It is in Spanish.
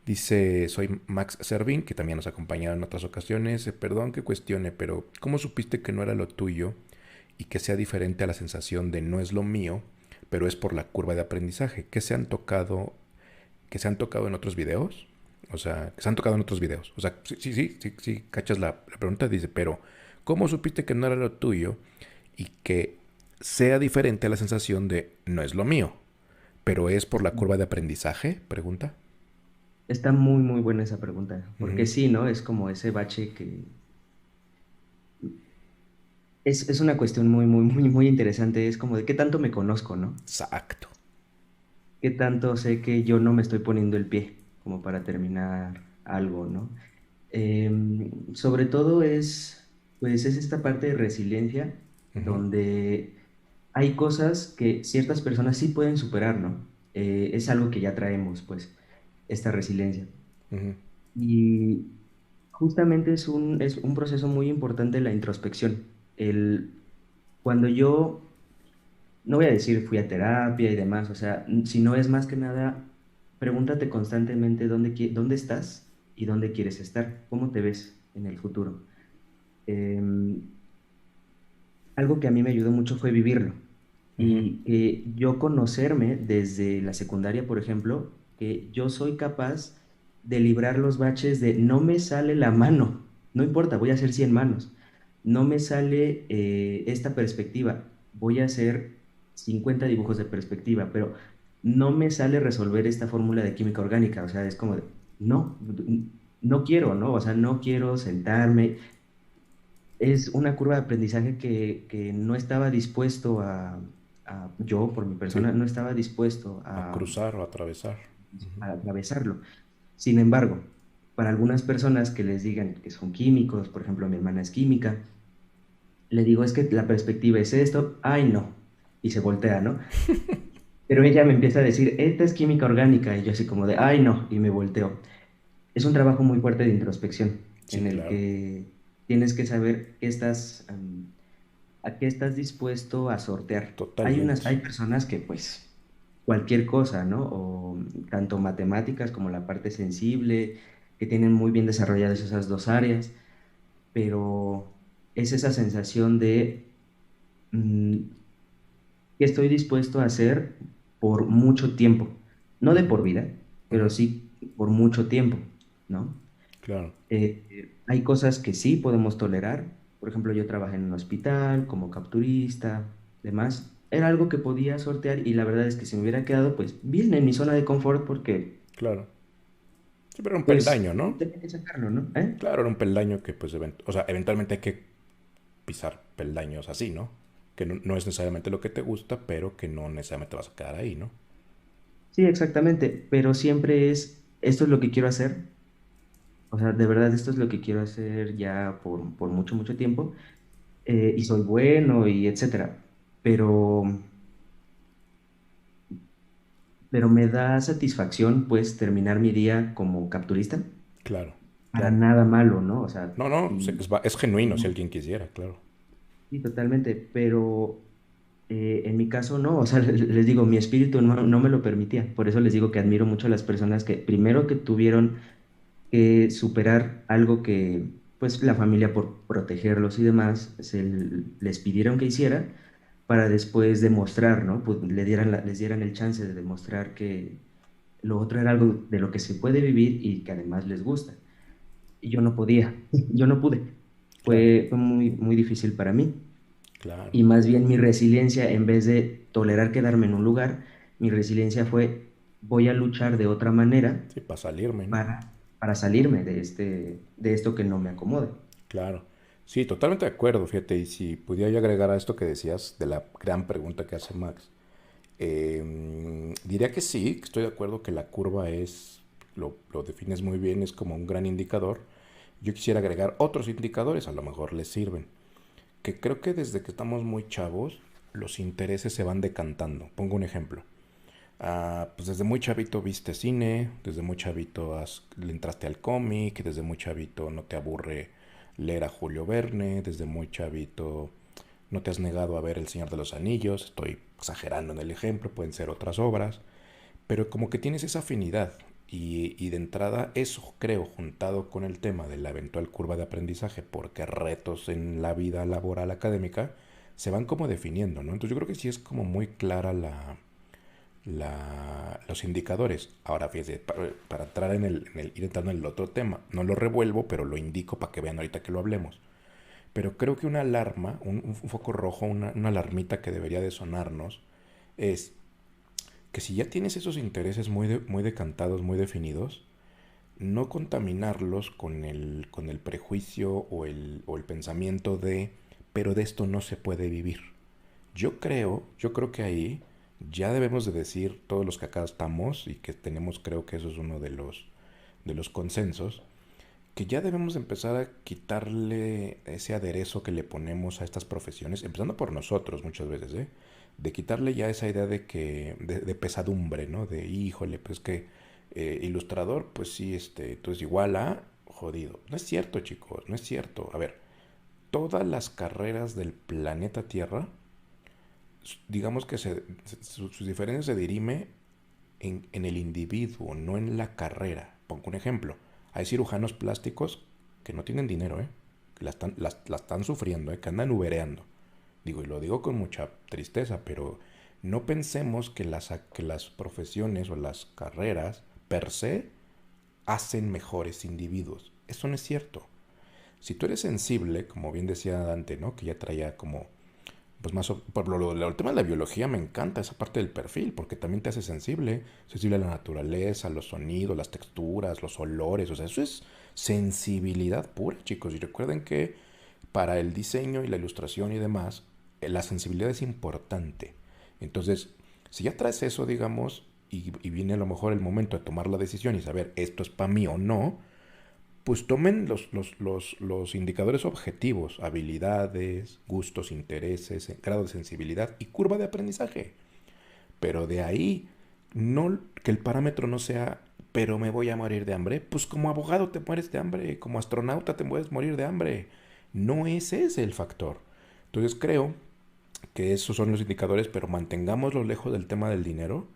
Dice, soy Max Servín, que también nos ha acompañado en otras ocasiones. Perdón que cuestione, pero ¿cómo supiste que no era lo tuyo y que sea diferente a la sensación de no es lo mío, pero es por la curva de aprendizaje? ¿Que se han tocado en otros videos? O sea, que se han tocado en otros videos. O sea, sí, sí, sí, sí, sí, cachas la pregunta. Dice, pero ¿cómo supiste que no era lo tuyo y que sea diferente a la sensación de no es lo mío, pero es por la curva de aprendizaje? Pregunta. Está muy, muy buena esa pregunta, porque Ujú. sí, ¿no? Es como ese bache que es una cuestión muy, muy, muy, muy interesante. Es como de qué tanto me conozco, ¿no? Exacto. ¿Qué tanto sé que yo no me estoy poniendo el pie como para terminar algo, ¿no? Sobre todo pues es esta parte de resiliencia Ujú, donde hay cosas que ciertas personas sí pueden superar, ¿no? Es algo que ya traemos, pues, esta resiliencia. ujú. Y justamente es un proceso muy importante la introspección. Cuando yo, no voy a decir fui a terapia y demás, o sea, sino es más que nada, pregúntate constantemente dónde estás y dónde quieres estar, cómo te ves en el futuro. Em, Algo que a mí me ayudó mucho fue vivirlo Ujú. y que yo conocerme desde la secundaria, por ejemplo, que yo soy capaz de librar los baches de no me sale la mano, no importa, voy a hacer 100 manos, no me sale esta perspectiva, voy a hacer 50 dibujos de perspectiva, pero no me sale resolver esta fórmula de química orgánica, o sea, es como de, no, no quiero, ¿no? O sea, no quiero sentarme, es una curva de aprendizaje que no estaba dispuesto yo por mi Sí, persona, no estaba dispuesto a cruzar o atravesar. Ujú. a atravesarlo. Sin embargo, para algunas personas que les digan que son químicos, por ejemplo, mi hermana es química, le digo, es que la perspectiva es esto, ay no, y se voltea, ¿no? Pero ella me empieza a decir, esta es química orgánica, y yo así como de, ay no, y me volteo. Es un trabajo muy fuerte de introspección, Sí, en el claro. que tienes que saber a qué estás dispuesto a sortear. Totalmente. Hay personas que pues cualquier cosa, ¿no? O tanto matemáticas como la parte sensible, que tienen muy bien desarrolladas esas dos áreas, pero es esa sensación de mm, qué estoy dispuesto a hacer por mucho tiempo, no de Ujú, por vida, pero ujú. sí por mucho tiempo, ¿no? Claro. Hay cosas que sí podemos tolerar. Por ejemplo, yo trabajé en un hospital como capturista, demás. Era algo que podía sortear y la verdad es que si me hubiera quedado pues bien en mi zona de confort porque Claro. Sí, pero era un peldaño, pues ¿no? tenía que sacarlo, ¿no? ¿Eh? Claro, era un peldaño que, pues, o sea, eventualmente hay que pisar peldaños así, ¿no? Que no es necesariamente lo que te gusta, pero que no necesariamente vas a quedar ahí, ¿no? Sí, exactamente, pero siempre esto es lo que quiero hacer. O sea, de verdad esto es lo que quiero hacer ya por mucho, mucho tiempo y soy bueno y etcétera. Pero pero me da satisfacción pues terminar mi día como capturista. Claro, Para claro. nada malo, ¿no? O sea, No, no, y, es genuino si y- alguien quisiera, claro. sí, totalmente, pero en mi caso no, o sea, les digo, mi espíritu no me lo permitía, por eso les digo que admiro mucho a las personas que primero que tuvieron que superar algo que, pues, la familia por protegerlos y demás, les pidieron que hiciera para después demostrar, ¿no? Pues les dieran el chance de demostrar que lo otro era algo de lo que se puede vivir y que además les gusta. Y yo no podía, yo no pude. Claro, Fue muy, muy difícil para mí. claro. Y más bien mi resiliencia, en vez de tolerar quedarme en un lugar, mi resiliencia fue, voy a luchar de otra manera Sí, para salirme, ¿no? para salirme de esto que no me acomode. Claro. Sí, totalmente de acuerdo, fíjate. Y si pudiera yo agregar a esto que decías de la gran pregunta que hace Max, diría que sí, que estoy de acuerdo que la curva lo defines muy bien, es como un gran indicador. Yo quisiera agregar otros indicadores, a lo mejor les sirven. Que creo que desde que estamos muy chavos, los intereses se van decantando. Pongo un ejemplo. Pues desde muy chavito viste cine, desde muy chavito le entraste al cómic, desde muy chavito no te aburre leer a Julio Verne, desde muy chavito no te has negado a ver El Señor de los Anillos, estoy exagerando en el ejemplo, pueden ser otras obras, pero como que tienes esa afinidad. Y de entrada eso, creo, juntado con el tema de la eventual curva de aprendizaje, porque retos en la vida laboral académica se van como definiendo, ¿no? Entonces yo creo que sí es como muy clara los indicadores. Ahora, fíjese, para entrar ir entrando en el otro tema, no lo revuelvo, pero lo indico para que vean ahorita que lo hablemos. Pero creo que una alarma, un foco rojo, una alarmita que debería de sonarnos es que si ya tienes esos intereses muy decantados, muy definidos, no contaminarlos con el prejuicio o el pensamiento de, pero de esto no se puede vivir. Yo creo que ahí ya debemos de decir todos los que acá estamos y que tenemos, creo que eso es uno de los consensos, que ya debemos empezar a quitarle ese aderezo que le ponemos a estas profesiones, empezando por nosotros muchas veces, ¿eh? De quitarle ya esa idea de pesadumbre, ¿no? De, híjole, pues que ilustrador, pues sí, entonces igual a jodido. No es cierto, chicos, no es cierto. A ver, todas las carreras del planeta Tierra, digamos que sus diferencias se dirime en el individuo, no en la carrera. Pongo un ejemplo. Hay cirujanos plásticos que no tienen dinero, ¿eh? Que la están sufriendo, ¿eh? Que andan ubereando. Digo, y lo digo con mucha tristeza, pero no pensemos que las profesiones o las carreras per se hacen mejores individuos. Eso no es cierto. Si tú eres sensible, como bien decía Dante, ¿no? Que ya traía como pues más, por el tema de la biología me encanta esa parte del perfil, porque también te hace sensible, sensible a la naturaleza, a los sonidos, las texturas, los olores, o sea, eso es sensibilidad pura, chicos. Y recuerden que para el diseño y la ilustración y demás, la sensibilidad es importante. Entonces, si ya traes eso, digamos, y viene a lo mejor el momento de tomar la decisión y saber esto es para mí o no, pues tomen los indicadores objetivos, habilidades, gustos, intereses, grado de sensibilidad y curva de aprendizaje. Pero de ahí, no que el parámetro no sea, pero me voy a morir de hambre. Pues como abogado te mueres de hambre, como astronauta te puedes morir de hambre. No es ese el factor. Entonces creo que esos son los indicadores, pero mantengámoslo lejos del tema del dinero,